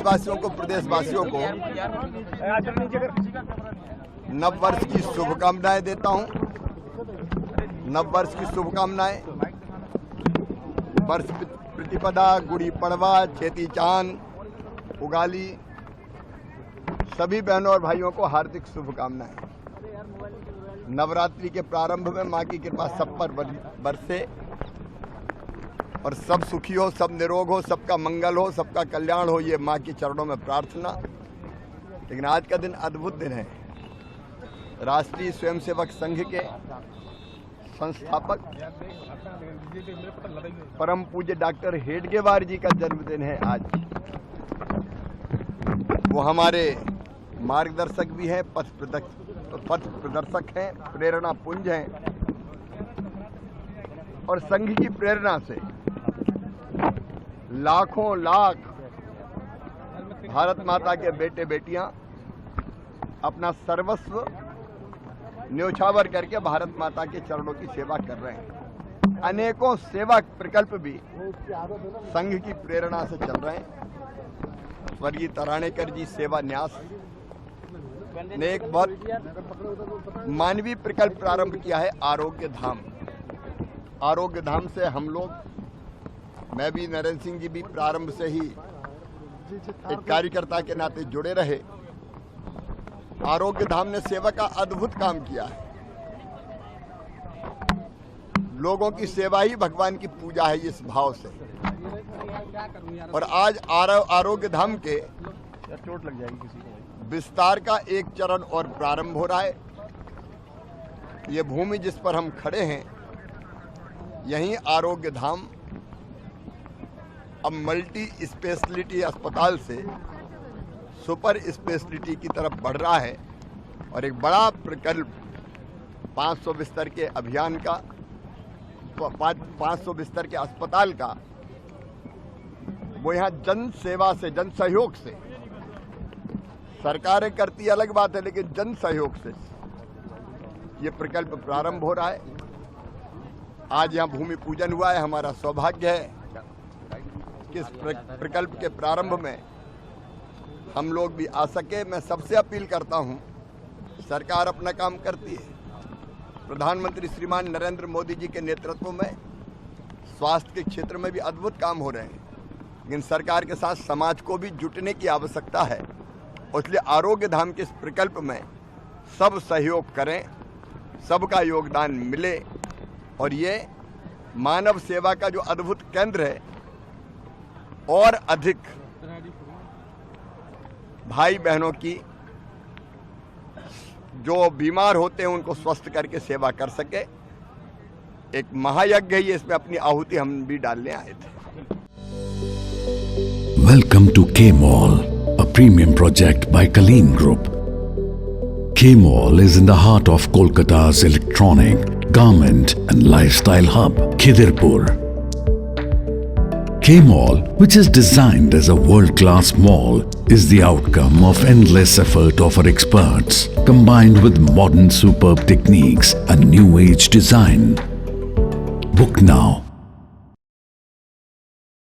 वासियों को, प्रदेशवासियों को नव वर्ष की शुभकामनाएं देता हूं। नव वर्ष की शुभकामनाएं, वर्ष प्रतिपदा, गुड़ी पड़वा, चेती चांद, उगाली, सभी बहनों और भाइयों को हार्दिक शुभकामनाएं। नवरात्रि के प्रारंभ में मां की कृपा सब पर बरसे और सब सुखी हो, सब निरोग हो, सबका मंगल हो, सबका कल्याण हो, ये मां के चरणों में प्रार्थना। लेकिन आज का दिन अद्भुत दिन है। राष्ट्रीय स्वयंसेवक संघ के संस्थापक परम पूज्य डॉक्टर हेडगेवार जी का जन्मदिन है आज। वो हमारे मार्गदर्शक भी हैं, पथ प्रदर्शक हैं, प्रेरणा पुंज हैं और संघ की प्रेरणा से लाखों लाख भारत माता के बेटे बेटियां अपना सर्वस्व न्योछावर करके भारत माता के चरणों की सेवा कर रहे हैं। अनेकों सेवा प्रकल्प भी संघ की प्रेरणा से चल रहे हैं। स्वर्गीय तराणेकर जी सेवा न्यास ने एक बहुत मानवीय प्रकल्प प्रारंभ किया है, आरोग्य धाम। आरोग्य धाम से हम लोग, मैं भी, नरेंद्र सिंह जी भी प्रारंभ से ही एक कार्यकर्ता के नाते जुड़े रहे। आरोग्य धाम ने सेवा का अद्भुत काम किया है। लोगों की सेवा ही भगवान की पूजा है, इस भाव से। और आज आरोग्य धाम के चोट लग जाएगी किसी को, विस्तार का एक चरण और प्रारंभ हो रहा है। ये भूमि जिस पर हम खड़े हैं, यहीं आरोग्य धाम अब मल्टी स्पेशलिटी अस्पताल से सुपर स्पेशलिटी की तरफ बढ़ रहा है। और एक बड़ा प्रकल्प 500 बिस्तर के अभियान का, 500 बिस्तर के अस्पताल का, वो यहाँ जन सेवा से, जन सहयोग से, सरकारें करती अलग बात है, लेकिन जन सहयोग से ये प्रकल्प प्रारंभ हो रहा है। आज यहाँ भूमि पूजन हुआ है। हमारा सौभाग्य है कि इस प्रकल्प के प्रारंभ में हम लोग भी आ सके। मैं सबसे अपील करता हूँ, सरकार अपना काम करती है। प्रधानमंत्री श्रीमान नरेंद्र मोदी जी के नेतृत्व में स्वास्थ्य के क्षेत्र में भी अद्भुत काम हो रहे हैं, लेकिन सरकार के साथ समाज को भी जुटने की आवश्यकता है। इसलिए आरोग्य धाम के इस प्रकल्प में सब सहयोग करें, सबका योगदान मिले और ये मानव सेवा का जो अद्भुत केंद्र है, और अधिक भाई बहनों की जो बीमार होते हैं उनको स्वस्थ करके सेवा कर सके। एक महायज्ञ है ये, इसमें अपनी आहुति हम भी डालने आए थे। Welcome to K-Mall, a premium project by Kaleen Group. K-Mall is in the heart of Kolkata's electronic, garment and lifestyle hub, Khidirpur. K-Mall, which is designed as a world-class mall, is the outcome of endless effort of our experts, combined with modern superb techniques and new age design. Book now